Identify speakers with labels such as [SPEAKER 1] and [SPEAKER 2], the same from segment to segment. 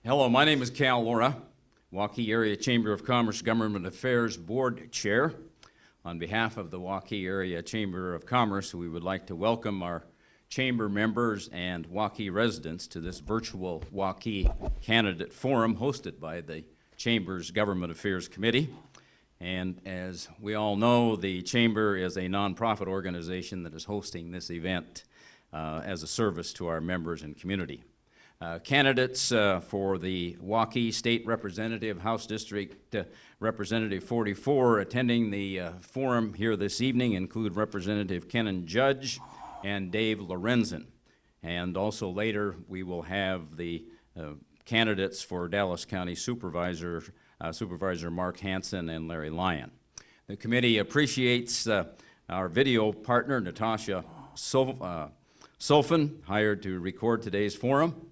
[SPEAKER 1] Hello, my name is Cal Laura, Waukee Area Chamber of Commerce Government Affairs Board Chair. On behalf of the Waukee Area Chamber of Commerce, we would like to welcome our chamber members and Waukee residents to this virtual Waukee Candidate Forum hosted by the Chamber's Government Affairs Committee. And as we all know, the Chamber is a nonprofit organization that is hosting this event as a service to our members and community. Candidates for the Waukee State Representative House District Representative 44 attending the forum here this evening include Representative Kenan Judge and Dave Lorenzo. And also later we will have the candidates for Dallas County Supervisor Mark Hansen and Larry Lyon. The committee appreciates our video partner, Natasha Solfin, hired to record today's forum.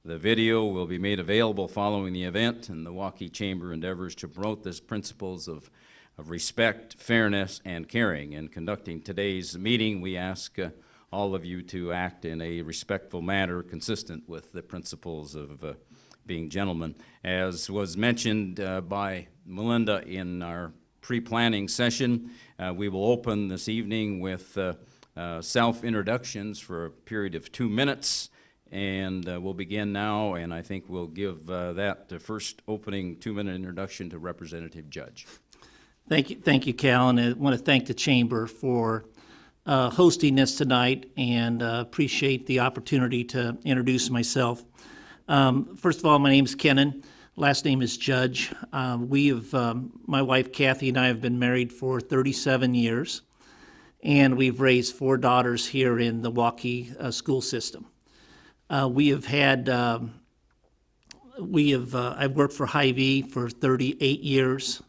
[SPEAKER 1] The video will be made available following the event, and the Waukee Chamber endeavors to promote these principles of respect, fairness, and caring. In conducting today's meeting, we ask all of you to act in a respectful manner consistent with the principles of being gentlemen. As was mentioned by Melinda in our pre-planning session, we will open this evening with self-introductions for a period of 2 minutes. And we'll begin now, and I think we'll give that the first opening 2-minute introduction to Representative Judge.
[SPEAKER 2] Thank you, Cal, and I want to thank the Chamber for hosting this tonight, and appreciate the opportunity to introduce myself. First of all, my name is Kenan. Last name is Judge. My wife Kathy and I have been married for 37 years, and we've raised 4 daughters here in the Waukee school system. I've worked for Hy-Vee for 38 years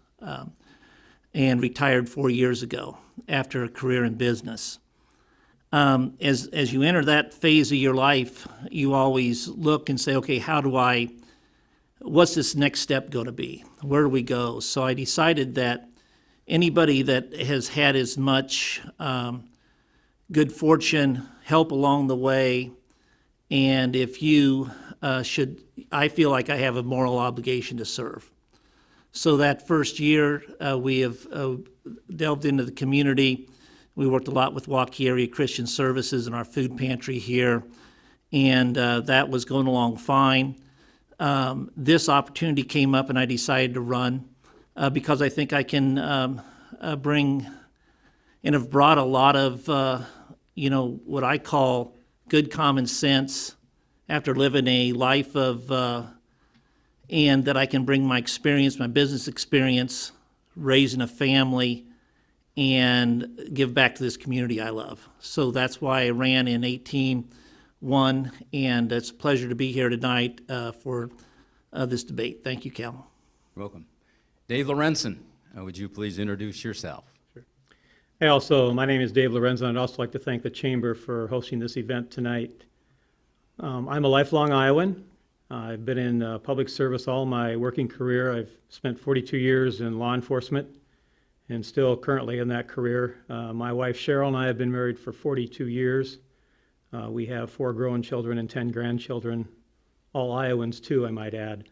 [SPEAKER 2] and retired 4 years ago after a career in business. As you enter that phase of your life, you always look and say, okay, what's this next step going to be? Where do we go? So I decided that anybody that has had as much good fortune, help along the way, and if you I feel like I have a moral obligation to serve. So that first year, we have delved into the community. We worked a lot with Waukee Area Christian Services and our food pantry here, and that was going along fine. This opportunity came up, and I decided to run because I think I can bring and have brought a lot of, what I call good common sense after living a life of, and that I can bring my experience, my business experience, raising a family, and give back to this community I love. So that's why I ran in 18-1, and it's a pleasure to be here tonight for this debate. Thank you, Cal.
[SPEAKER 1] Welcome. Dave Lorenzo, would you please introduce yourself?
[SPEAKER 3] Sure. My name is Dave Lorenzo, and I'd also like to thank the Chamber for hosting this event tonight. I'm a lifelong Iowan. I've been in public service all my working career. I've spent 42 years in law enforcement and still currently in that career. My wife Cheryl and I have been married for 42 years. We have 4 grown children and 10 grandchildren, all Iowans too, I might add.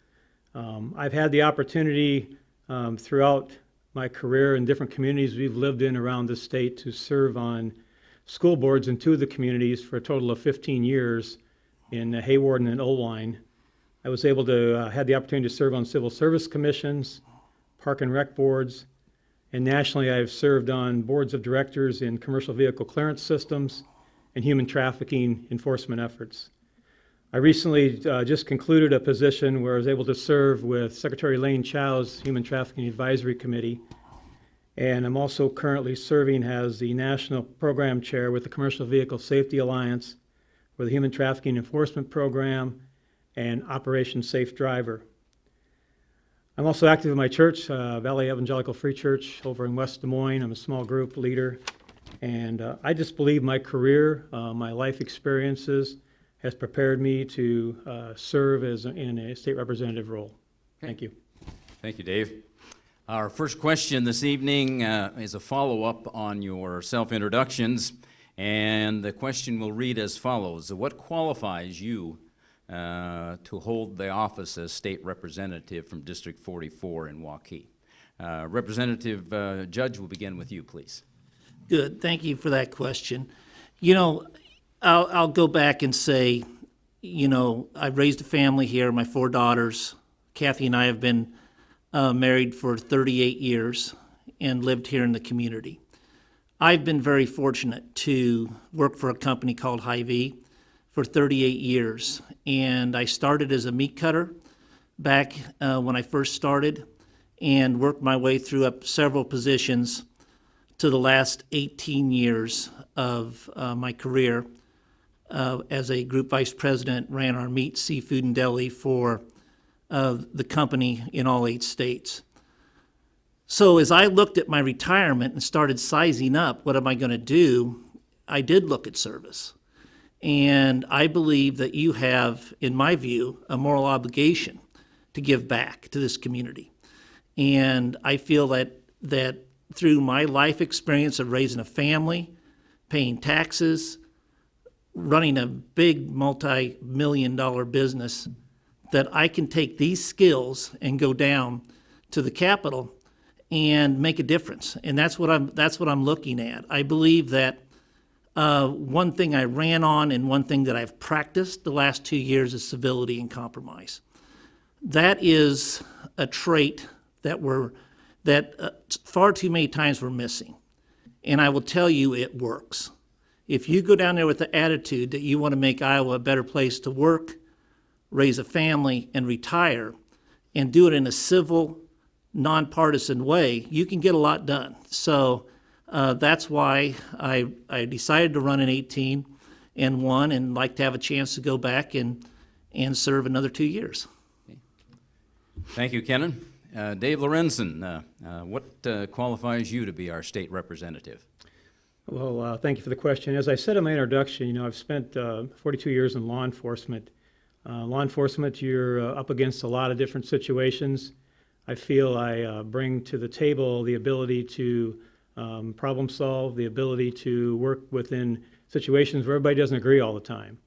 [SPEAKER 3] I've had the opportunity throughout my career in different communities we've lived in around the state to serve on school boards in 2 of the communities for a total of 15 years in Hawarden and Owine. I was able to had the opportunity to serve on civil service commissions, park and rec boards, and nationally I've served on boards of directors in commercial vehicle clearance systems and human trafficking enforcement efforts. I recently just concluded a position where I was able to serve with Secretary Lane Chow's Human Trafficking Advisory Committee, and I'm also currently serving as the National Program Chair with the Commercial Vehicle Safety Alliance for the Human Trafficking Enforcement Program and Operation Safe Driver. I'm also active in my church, Valley Evangelical Free Church over in West Des Moines. I'm a small group leader, and I just believe my career, my life experiences has prepared me to serve in a state representative role. Okay. Thank you.
[SPEAKER 1] Thank you, Dave. Our first question this evening is a follow-up on your self-introductions, and the question will read as follows. What qualifies you to hold the office as state representative from District 44 in Waukee. Representative Judge, will begin with you, please.
[SPEAKER 2] Good, thank you for that question. You know, I'll go back and say, you know, I've raised a family here, my 4 daughters. Kathy and I have been married for 38 years and lived here in the community. I've been very fortunate to work for a company called Hy-Vee for 38 years. And I started as a meat cutter back when I first started and worked my way through up several positions to the last 18 years of my career as a group vice president, ran our meat, seafood, and deli for the company in all 8 states. So as I looked at my retirement and started sizing up, what am I going to do? I did look at service. And I believe that you have, in my view, a moral obligation to give back to this community. And I feel that through my life experience of raising a family, paying taxes, running a big multi-million-dollar business, that I can take these skills and go down to the Capitol and make a difference. And that's what I'm looking at. I believe that one thing I ran on and one thing that I've practiced the last 2 years is civility and compromise. That is a trait that far too many times we're missing. And I will tell you, it works. If you go down there with the attitude that you want to make Iowa a better place to work, raise a family, and retire, and do it in a civil, nonpartisan way, you can get a lot done. So that's why I decided to run in 18 and won, and like to have a chance to go back and serve another 2 years.
[SPEAKER 1] Thank you, Kenan. Dave Lorenzo, what qualifies you to be our state representative?
[SPEAKER 3] Well, thank you for the question. As I said in my introduction, you know, I've spent 42 years in law enforcement. Law enforcement, you're up against a lot of different situations. I feel I bring to the table the ability to problem solve, the ability to work within situations where everybody doesn't agree all the time.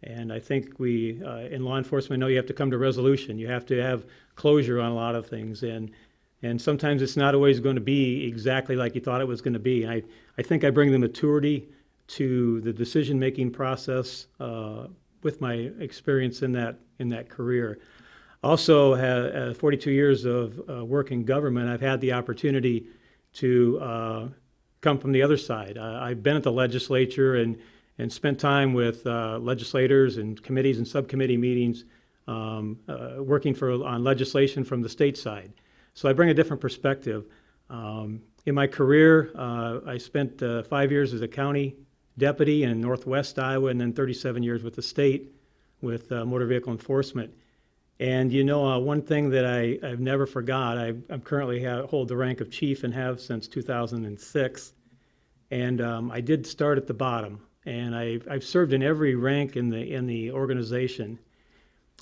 [SPEAKER 3] And I think we, in law enforcement, know you have to come to resolution. You have to have closure on a lot of things. And sometimes it's not always going to be exactly like you thought it was going to be. I think I bring the maturity to the decision-making process with my experience in that career. Also, 42 years of work in government, I've had the opportunity to come from the other side. I've been at the legislature and spent time with legislators and committees and subcommittee meetings working on legislation from the state side. So I bring a different perspective. In my career, I spent 5 years as a county deputy in Northwest Iowa and then 37 years with the state with motor vehicle enforcement. And you know, one thing that I've never forgot, I'm currently hold the rank of chief and have since 2006. And I did start at the bottom. And I've served in every rank in the organization.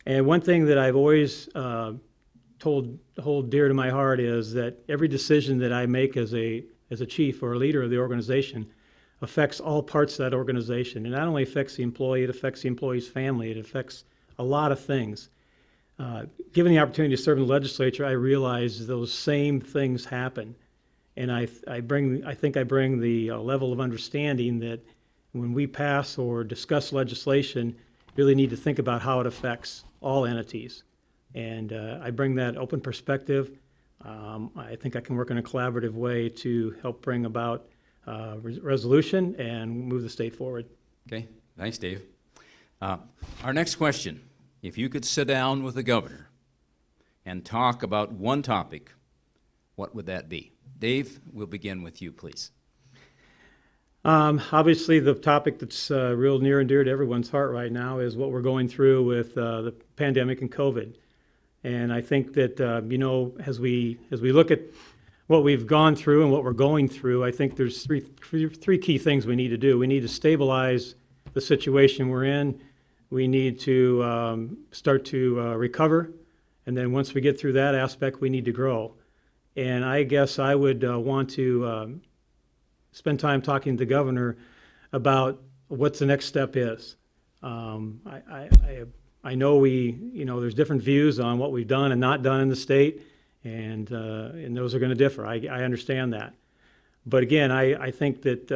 [SPEAKER 3] And one thing that I've always hold dear to my heart is that every decision that I make as a chief or a leader of the organization affects all parts of that organization. It not only affects the employee, it affects the employee's family, it affects a lot of things. Given the opportunity to serve in the legislature, I realize those same things happen. And I think I bring the level of understanding that when we pass or discuss legislation, really need to think about how it affects all entities. And I bring that open perspective. I think I can work in a collaborative way to help bring about resolution and move the state forward.
[SPEAKER 1] Okay, thanks, Dave. Our next question, if you could sit down with the governor and talk about one topic, what would that be? Dave, we'll begin with you, please.
[SPEAKER 3] Obviously, the topic that's real near and dear to everyone's heart right now is what we're going through with the pandemic and COVID. And I think that, you know, as we look at what we've gone through and what we're going through, I think there's three key things we need to do. We need to stabilize the situation we're in. We need to start to recover. And then once we get through that aspect, we need to grow. And I guess I would want to spend time talking to the governor about what the next step is. I I know there's different views on what we've done and not done in the state, and those are going to differ. I understand that. But again, I think that,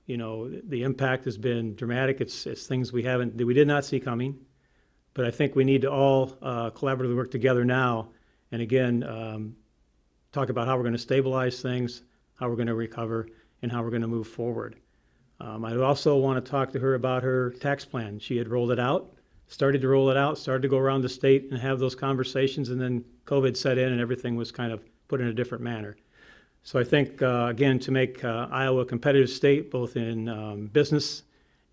[SPEAKER 3] the impact has been dramatic. It's things we did not see coming. But I think we need to all collaboratively work together now, and again, talk about how we're going to stabilize things, how we're going to recover, and how we're going to move forward. I also want to talk to her about her tax plan. She had rolled it out, started to roll it out, started to go around the state and have those conversations, and then COVID set in and everything was kind of put in a different manner. So I think, again, to make Iowa a competitive state, both in business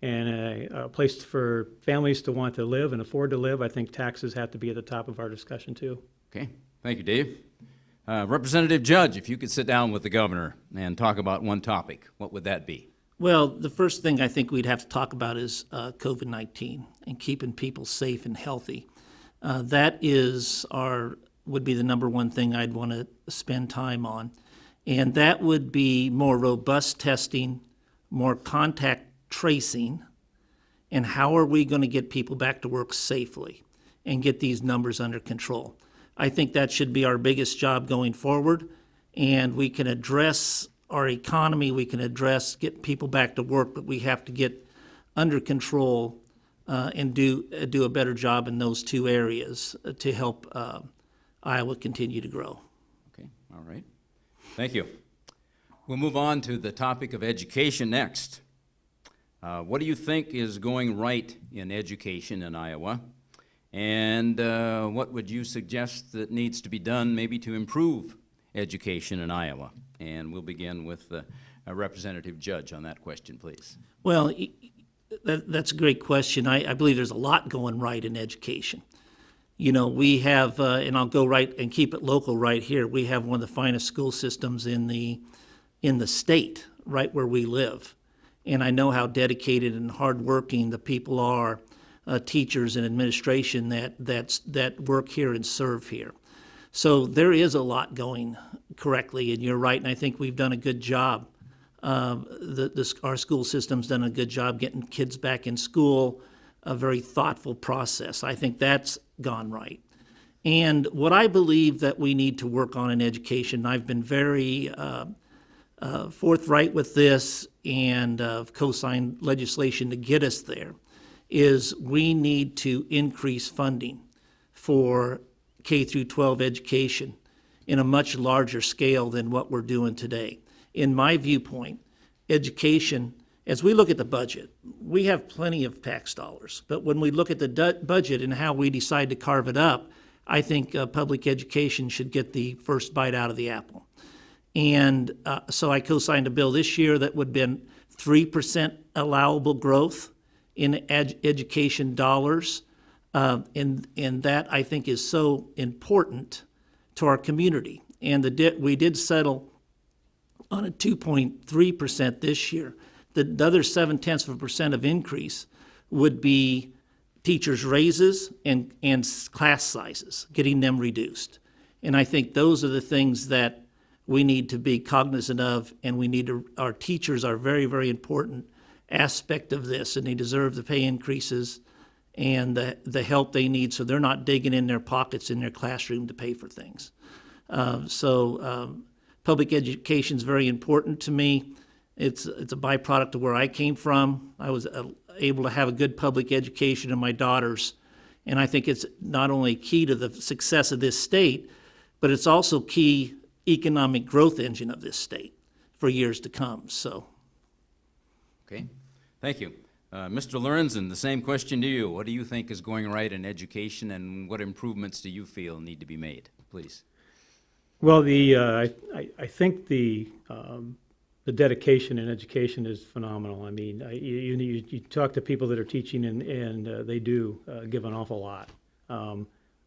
[SPEAKER 3] and a place for families to want to live and afford to live, I think taxes have to be at the top of our discussion too.
[SPEAKER 1] Okay, thank you, Dave. Representative Judge, if you could sit down with the governor and talk about one topic, what would that be?
[SPEAKER 2] Well, the first thing I think we'd have to talk about is COVID-19 and keeping people safe and healthy. That would be the number one thing I'd want to spend time on. And that would be more robust testing, more contact tracing, and how are we going to get people back to work safely and get these numbers under control. I think that should be our biggest job going forward, and we can address our economy, we can address getting people back to work, but we have to get under control and do a better job in those two areas to help Iowa continue to grow.
[SPEAKER 1] Okay, all right. Thank you. We'll move on to the topic of education next. What do you think is going right in education in Iowa? And what would you suggest that needs to be done maybe to improve education in Iowa? And we'll begin with Representative Judge on that question, please.
[SPEAKER 2] Well, that's a great question. I believe there's a lot going right in education. We have, and I'll go right and keep it local right here, we have one of the finest school systems in the state, right where we live. And I know how dedicated and hardworking the people are, teachers and administration that work here and serve here. So there is a lot going correctly, and you're right, and I think we've done a good job. Our school system's done a good job getting kids back in school, a very thoughtful process. I think that's gone right. And what I believe that we need to work on in education, I've been very forthright with this and co-signed legislation to get us there, is we need to increase funding for K through 12 education in a much larger scale than what we're doing today. In my viewpoint, education, as we look at the budget, we have plenty of tax dollars, but when we look at the budget and how we decide to carve it up, I think public education should get the first bite out of the apple. And so I co-signed a bill this year that would have been 3% allowable growth in education dollars. And that, I think, is so important to our community. And we did settle on a 2.3% this year. The other 0.7% of increase would be teachers' raises and class sizes, getting them reduced. And I think those are the things that we need to be cognizant of, and our teachers are very, very important aspect of this, and they deserve the pay increases and the help they need, so they're not digging in their pockets in their classroom to pay for things. Public education is very important to me. It's a byproduct of where I came from. I was able to have a good public education in my daughters, and I think it's not only key to the success of this state, but it's also key economic growth engine of this state for years to come. So,
[SPEAKER 1] okay, thank you. Mr. Lorenzo, the same question to you. What do you think is going right in education, and what improvements do you feel need to be made? Please.
[SPEAKER 3] Well, I think the dedication in education is phenomenal. I mean, you talk to people that are teaching, and they do give an awful lot.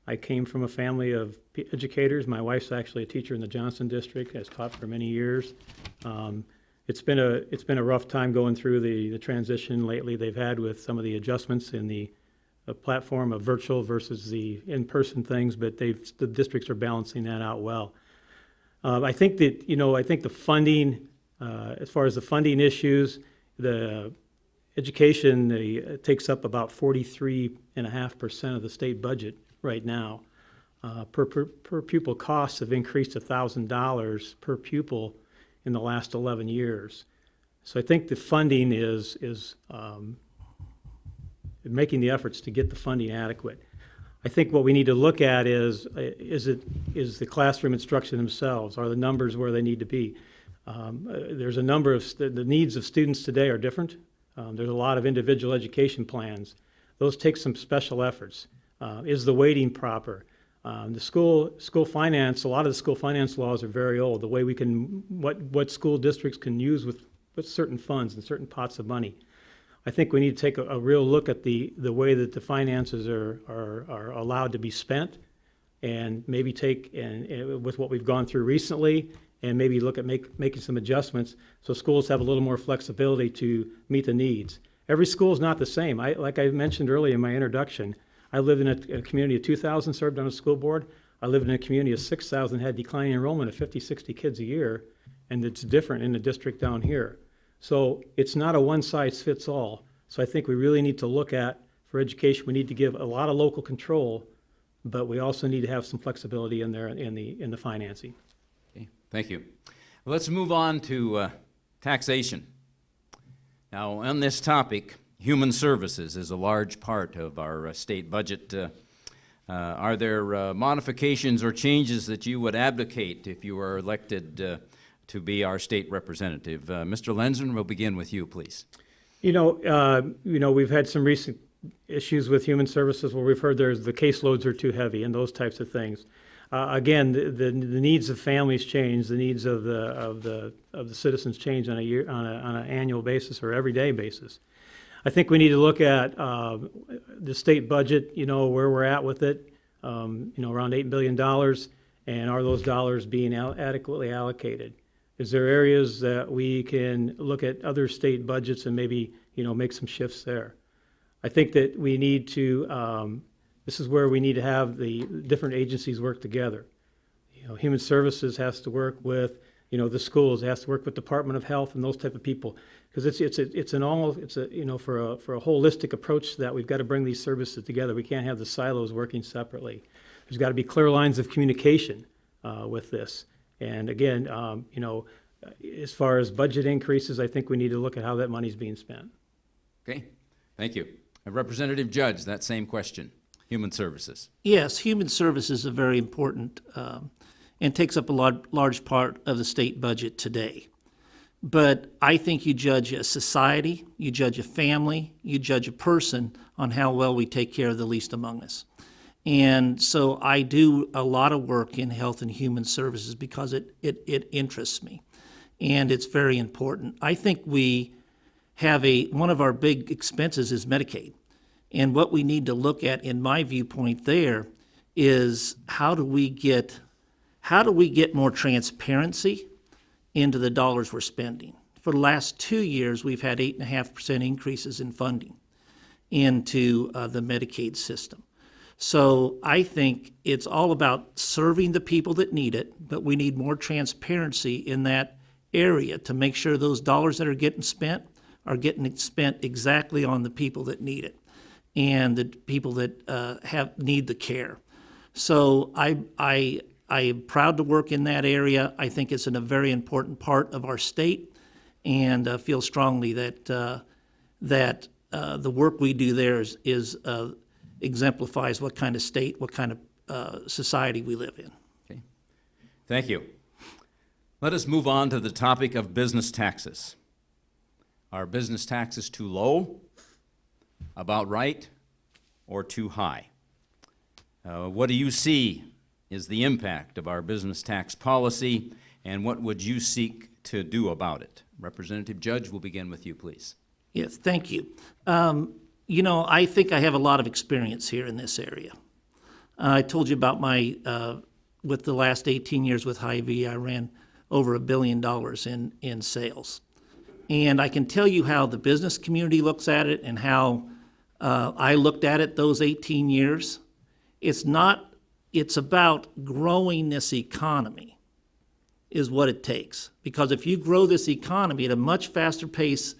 [SPEAKER 3] I came from a family of educators. My wife's actually a teacher in the Johnson district, has taught for many years. It's been a rough time going through the transition lately they've had with some of the adjustments in the platform of virtual versus the in-person things, but the districts are balancing that out well. I think that the funding, as far as the funding issues, education takes up about 43.5% of the state budget right now. Per pupil costs have increased $1,000 per pupil in the last 11 years. So I think the funding is making the efforts to get the funding adequate. I think what we need to look at is the classroom instruction themselves? Are the numbers where they need to be? There's a number of, the needs of students today are different. There's a lot of individual education plans. Those take some special efforts. Is the weighting proper? The school finance, a lot of the school finance laws are very old. The way we can, what school districts can use with certain funds and certain pots of money. I think we need to take a real look at the way that the finances are allowed to be spent, and maybe with what we've gone through recently, and maybe look at making some adjustments so schools have a little more flexibility to meet the needs. Every school is not the same. Like I mentioned earlier in my introduction, I lived in a community of 2,000, served on a school board. I lived in a community of 6,000, had declining enrollment of 50, 60 kids a year, and it's different in the district down here. So it's not a one-size-fits-all. So I think we really need to look at, for education, we need to give a lot of local control, but we also need to have some flexibility in there in the financing.
[SPEAKER 1] Okay, thank you. Let's move on to taxation. Now, on this topic, human services is a large part of our state budget. Are there modifications or changes that you would advocate if you were elected to be our state representative? Mr. Lorenzo, we'll begin with you, please.
[SPEAKER 3] We've had some recent issues with human services where we've heard the caseloads are too heavy and those types of things. Again, the needs of families change, the needs of the citizens change on an annual basis or everyday basis. I think we need to look at the state budget, where we're at with it, around $8 billion, and are those dollars being adequately allocated? Is there areas that we can look at other state budgets and maybe, make some shifts there? I think that we need to, this is where we need to have the different agencies work together. Human Services has to work with, the schools, it has to work with Department of Health and those type of people. Because for a holistic approach to that, we've got to bring these services together. We can't have the silos working separately. There's got to be clear lines of communication with this. And again, as far as budget increases, I think we need to look at how that money's being spent.
[SPEAKER 1] Okay, thank you. Representative Judge, that same question, human services.
[SPEAKER 2] Yes, human services are very important and takes up a large part of the state budget today. But I think you judge a society, you judge a family, you judge a person on how well we take care of the least among us. And so I do a lot of work in health and human services because it interests me, and it's very important. I think we have one of our big expenses is Medicaid. And what we need to look at, in my viewpoint there, is how do we get more transparency into the dollars we're spending? For the last 2 years, we've had 8.5% increases in funding into the Medicaid system. So I think it's all about serving the people that need it, but we need more transparency in that area to make sure those dollars that are getting spent exactly on the people that need it and the people that need the care. So I am proud to work in that area. I think it's a very important part of our state, and feel strongly that the work we do there is exemplifies what kind of state, what kind of society we live in.
[SPEAKER 1] Okay. Thank you. Let us move on to the topic of business taxes. Are business taxes too low, about right, or too high? What do you see is the impact of our business tax policy, and what would you seek to do about it? Representative Judge, we'll begin with you, please.
[SPEAKER 2] Yes, thank you. I think I have a lot of experience here in this area. I told you about with the last 18 years with Hy-Vee, I ran over $1 billion in sales. And I can tell you how the business community looks at it and how I looked at it those 18 years. It's about growing this economy is what it takes. Because if you grow this economy at a much faster pace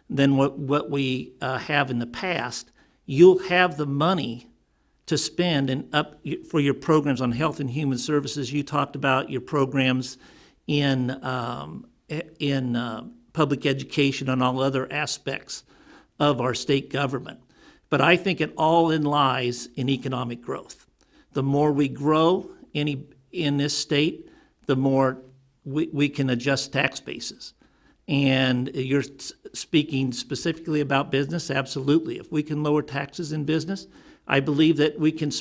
[SPEAKER 2] than what we have in the past, you'll have the money to spend and up for your programs on health and human services. You talked about your programs in public education and all other aspects of our state government. But I think it all lies in economic growth. The more we grow in this state, the more we can adjust tax bases. And you're speaking specifically about business, absolutely. If we can lower taxes in business, I believe that we can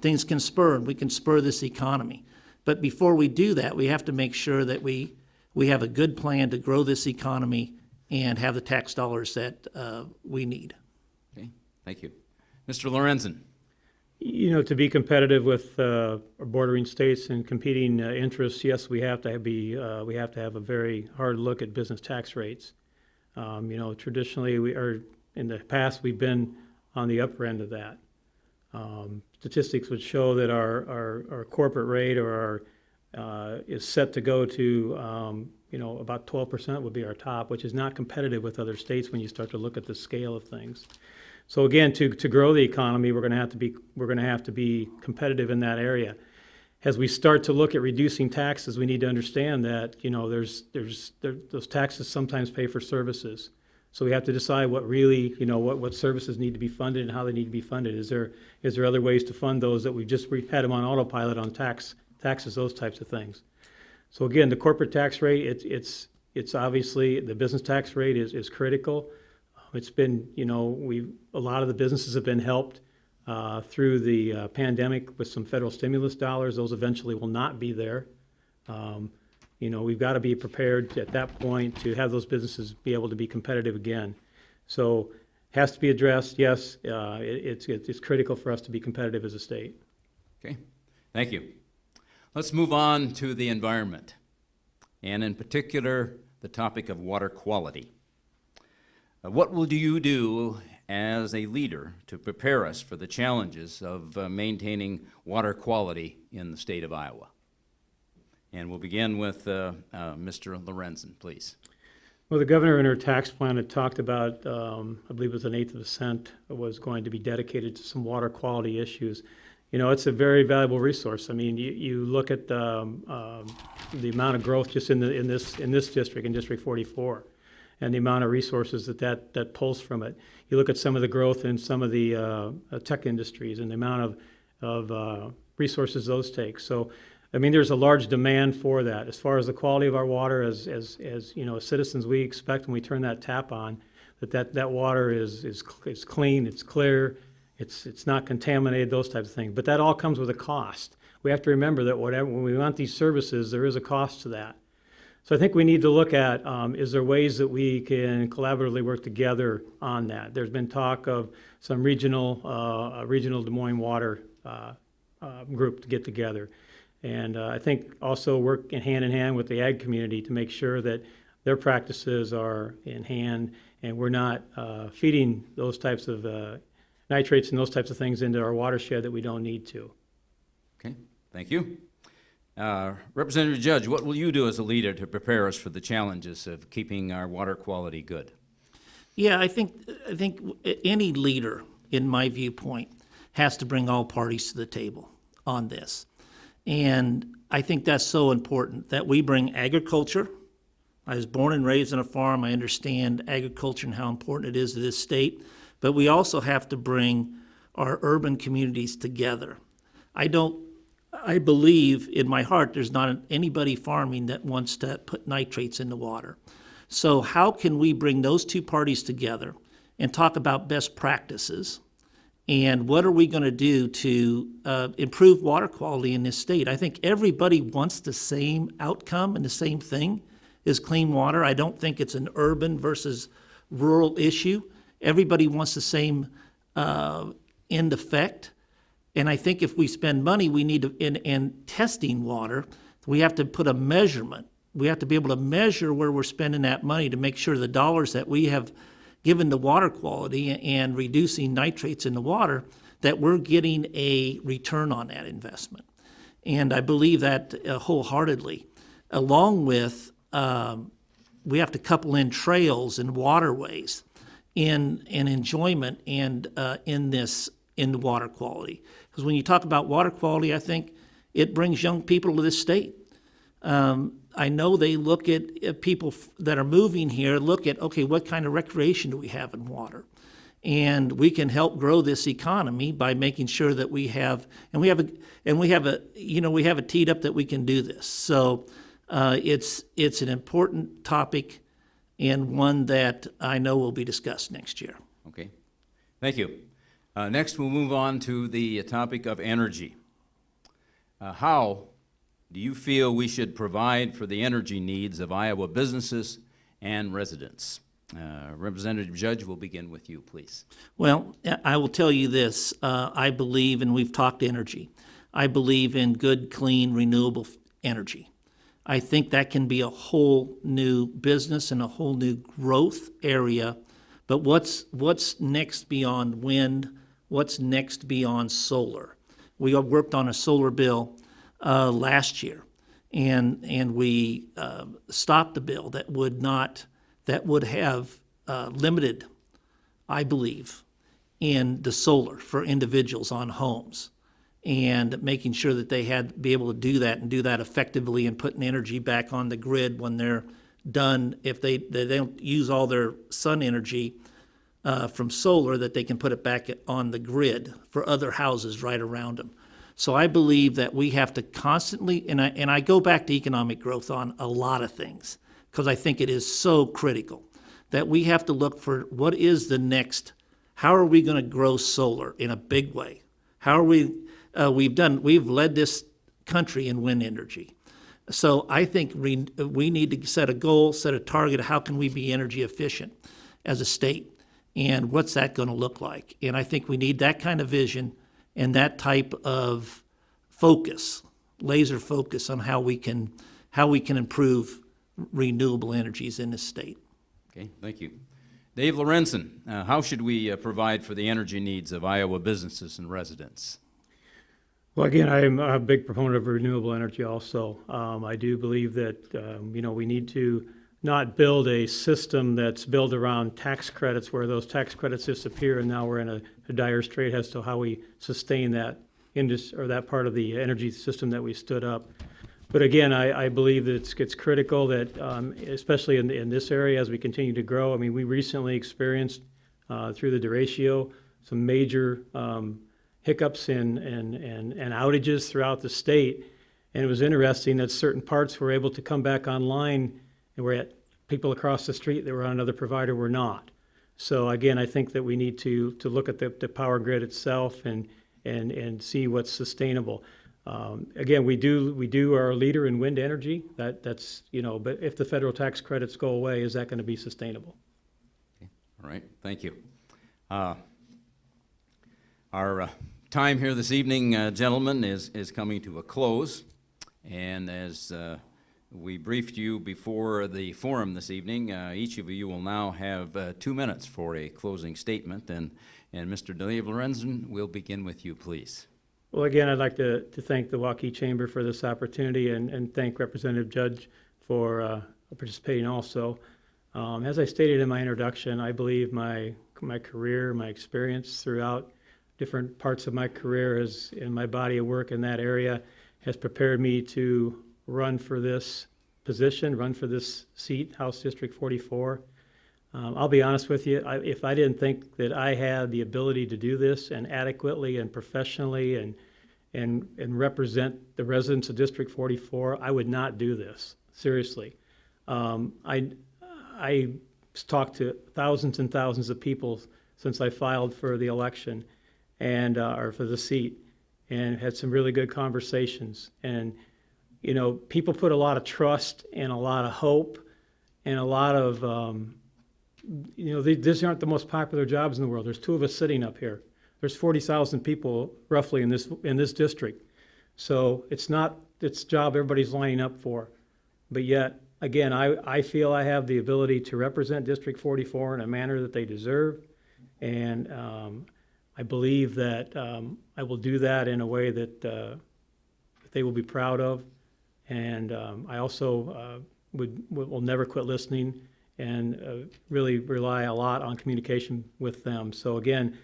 [SPEAKER 2] things can spur, and we can spur this economy. But before we do that, we have to make sure that we have a good plan to grow this economy and have the tax dollars that we need.
[SPEAKER 1] Okay, thank you. Mr. Lorenzo.
[SPEAKER 3] You know, to be competitive with our bordering states and competing interests, yes, we have to have a very hard look at business tax rates. You know, traditionally, in the past, we've been on the upper end of that. Statistics would show that our corporate rate is set to go to you know, about 12% would be our top, which is not competitive with other states when you start to look at the scale of things. So again, to grow the economy, we're going to have to be competitive in that area. As we start to look at reducing taxes, we need to understand that, you know, those taxes sometimes pay for services. So we have to decide what really, you know, what services need to be funded and how they need to be funded. Is there other ways to fund those that we've had them on autopilot on taxes, those types of things. So again, the corporate tax rate, it's obviously, the business tax rate is critical. It's been, you know, a lot of the businesses have been helped through the pandemic with some federal stimulus dollars. Those eventually will not be there. You know, we've got to be prepared at that point to have those businesses be able to be competitive again. So has to be addressed, yes. It's critical for us to be competitive as a state.
[SPEAKER 1] Okay, thank you. Let's move on to the environment, and in particular, the topic of water quality. What will you do as a leader to prepare us for the challenges of maintaining water quality in the state of Iowa? And we'll begin with Mr. Lorenzo, please.
[SPEAKER 3] Well, the governor in her tax plan had talked about, I believe it was 1/8 of a cent was going to be dedicated to some water quality issues. You know, it's a very valuable resource. I mean, you look at the amount of growth just in this district, in District 44. And the amount of resources that pulls from it. You look at some of the growth in some of the tech industries and the amount of resources those take. So, I mean, there's a large demand for that. As far as the quality of our water, as you know, as citizens, we expect when we turn that tap on that water is clean, it's clear, it's not contaminated, those types of things. But that all comes with a cost. We have to remember that when we want these services, there is a cost to that. So I think we need to look at, is there ways that we can collaboratively work together on that? There's been talk of some regional Des Moines water group to get together. And I think also work in hand with the ag community to make sure that their practices are in hand and we're not feeding those types of nitrates and those types of things into our watershed that we don't need to.
[SPEAKER 1] Okay, thank you. Representative Judge, what will you do as a leader to prepare us for the challenges of keeping our water quality good?
[SPEAKER 2] Yeah, I think any leader, in my viewpoint, has to bring all parties to the table on this. And I think that's so important that we bring agriculture. I was born and raised on a farm. I understand agriculture and how important it is to this state. But we also have to bring our urban communities together. I believe in my heart there's not anybody farming that wants to put nitrates in the water. So how can we bring those two parties together and talk about best practices and what are we going to do to improve water quality in this state? I think everybody wants the same outcome and the same thing is clean water. I don't think it's an urban versus rural issue. Everybody wants the same end effect. And I think if we spend money, we need to, in testing water, we have to put a measurement. We have to be able to measure where we're spending that money to make sure the dollars that we have given to water quality and reducing nitrates in the water, that we're getting a return on that investment. And I believe that wholeheartedly, along with couple in trails and waterways in enjoyment and in the water quality. Because when you talk about water quality, I think it brings young people to this state. I know they look at people that are moving here, look at, okay, what kind of recreation do we have in water? And we can help grow this economy by making sure that we have it teed up that we can do this. So it's an important topic and one that I know will be discussed next year.
[SPEAKER 1] Okay, thank you. Next, we'll move on to the topic of energy. How do you feel we should provide for the energy needs of Iowa businesses and residents? Representative Judge, we'll begin with you, please.
[SPEAKER 2] Well, I will tell you this. I believe, and we've talked energy, I believe in good, clean, renewable energy. I think that can be a whole new business and a whole new growth area. But what's next beyond wind? What's next beyond solar? We worked on a solar bill last year, and we stopped the bill that would have limited, I believe, in the solar for individuals on homes, and making sure that they had be able to do that and do that effectively and putting energy back on the grid when they're done. If they don't use all their sun energy from solar, that they can put it back on the grid for other houses right around them. So I believe that we have to constantly, and I go back to economic growth on a lot of things, because I think it is so critical that we have to look for what is the next, how are we going to grow solar in a big way? How are we, we've led this country in wind energy. So I think we need to set a goal, set a target, how can we be energy efficient as a state? And what's that going to look like? And I think we need that kind of vision and that type of focus, laser focus on how we can improve renewable energies in this state.
[SPEAKER 1] Okay, thank you. Dave Lorenzo, how should we provide for the energy needs of Iowa businesses and residents?
[SPEAKER 3] Well, again, I'm a big proponent of renewable energy also. I do believe that, we need to not build a system that's built around tax credits where those tax credits disappear, and now we're in a dire strait as to how we sustain that industry or that part of the energy system that we stood up. But again, I believe that it's critical that, especially in this area as we continue to grow. I mean, we recently experienced through the derecho some major hiccups and outages throughout the state, and it was interesting that certain parts were able to come back online, and where people across the street that were on another provider were not. So again, I think that we need to look at the power grid itself and see what's sustainable. Again, we are a leader in wind energy. That's but if the federal tax credits go away, is that going to be sustainable?
[SPEAKER 1] Okay. All right, thank you. Our time here this evening, gentlemen, is coming to a close, and as we briefed you before the forum this evening, each of you will now have 2 minutes for a closing statement, and Mr. Dave Lorenzo, we'll begin with you, please.
[SPEAKER 3] Well, again, I'd like to thank the Waukee Chamber for this opportunity and thank Representative Judge for participating also. As I stated in my introduction, I believe my career, my experience throughout different parts of my career in my body of work in that area has prepared me to run for this position, run for this seat, House District 44. I'll be honest with you, if I didn't think that I had the ability to do this and adequately and professionally and represent the residents of District 44, I would not do this, seriously. I talked to thousands and thousands of people since I filed for the election and or for the seat, and had some really good conversations. And people put a lot of trust and a lot of hope and a lot of these aren't the most popular jobs in the world. There's two of us sitting up here. There's 40,000 people roughly in this district. So it's not this job everybody's lining up for. But yet, again, I feel I have the ability to represent District 44 in a manner that they deserve. And I believe that I will do that in a way that they will be proud of. And I also will never quit listening and really rely a lot on communication with them. So again,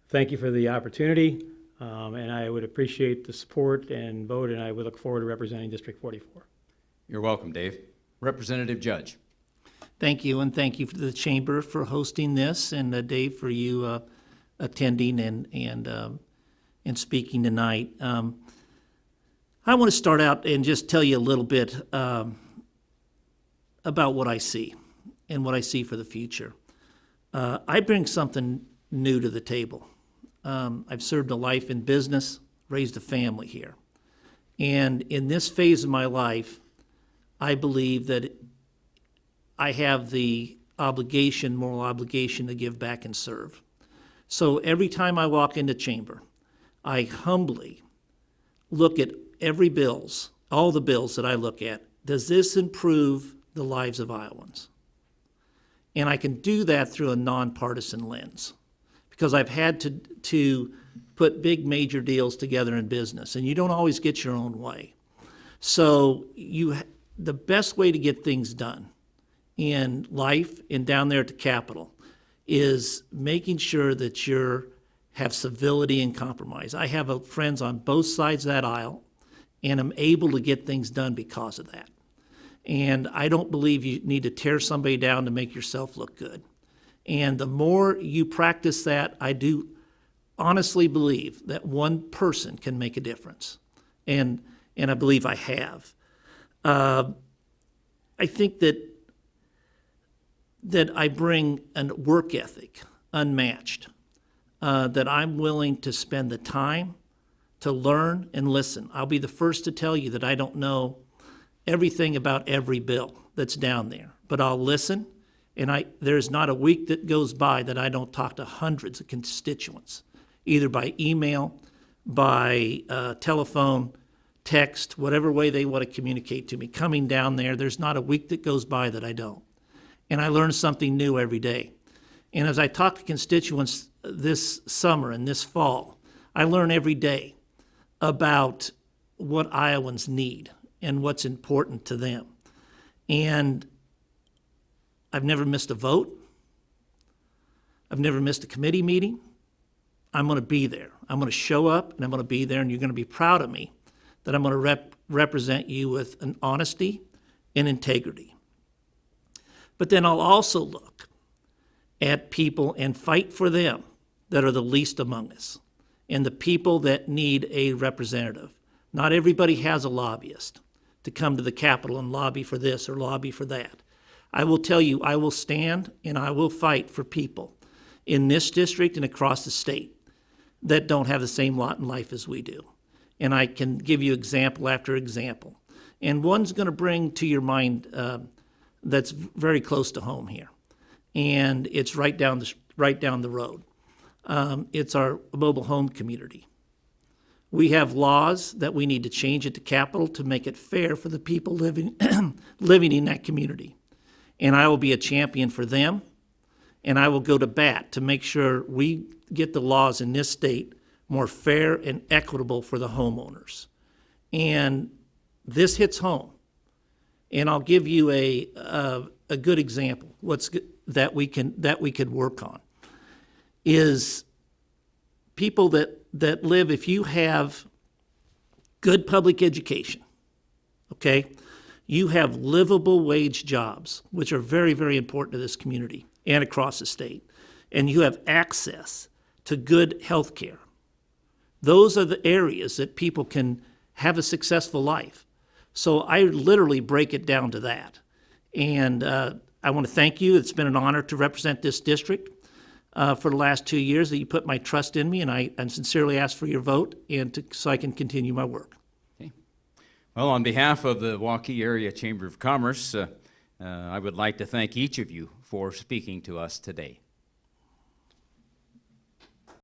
[SPEAKER 3] thank you for the opportunity, and I would appreciate the support and vote, and I would look forward to representing District 44.
[SPEAKER 1] You're welcome, Dave. Representative Judge.
[SPEAKER 2] Thank you, and thank you to the Chamber for hosting this, and Dave, for you attending and speaking tonight. I want to start out and just tell you a little bit about what I see and what I see for the future. I bring something new to the table. I've served a life in business, raised a family here. And in this phase of my life, I believe that I have the moral obligation to give back and serve. So every time I walk into chamber, I humbly look at all the bills that I look at. Does this improve the lives of Iowans? And I can do that through a nonpartisan lens, because I've had to put big major deals together in business, and you don't always get your own way. So the best way to get things done in life and down there at the Capitol is making sure that you have civility and compromise. I have friends on both sides of that aisle, and I'm able to get things done because of that. And I don't believe you need to tear somebody down to make yourself look good. And the more you practice that, I do honestly believe that one person can make a difference. And I believe I have. I think that I bring a work ethic unmatched, that I'm willing to spend the time to learn and listen. I'll be the first to tell you that I don't know everything about every bill that's down there, but I'll listen, and there's not a week that goes by that I don't talk to hundreds of constituents, either by email, by telephone, text, whatever way they want to communicate to me. Coming down there's not a week that goes by that I don't. And I learn something new every day. And as I talk to constituents this summer and this fall, I learn every day about what Iowans need and what's important to them. And I've never missed a vote. I've never missed a committee meeting. I'm going to be there. I'm going to show up, and I'm going to be there, and you're going to be proud of me that I'm going to represent you with an honesty and integrity. But then I'll also look at people and fight for them that are the least among us and the people that need a representative. Not everybody has a lobbyist to come to the Capitol and lobby for this or lobby for that. I will tell you, I will stand and I will fight for people in this district and across the state that don't have the same lot in life as we do. And I can give you example after example. And one's going to bring to your mind that's very close to home here. And it's right down the road. It's our mobile home community. We have laws that we need to change at the Capitol to make it fair for the people living in that community. And I will be a champion for them, and I will go to bat to make sure we get the laws in this state more fair and equitable for the homeowners. And this hits home. And I'll give you a good example. That we could work on is people that live. If you have good public education, okay, you have livable wage jobs, which are very, very important to this community and across the state, and you have access to good health care. Those are the areas that people can have a successful life. So I literally break it down to that. And I want to thank you. It's been an honor to represent this district for the last 2 years, that you put my trust in me, and I sincerely ask for your vote so I can continue my work.
[SPEAKER 1] Okay. Well, on behalf of the Waukee Area Chamber of Commerce, I would like to thank each of you for speaking to us today.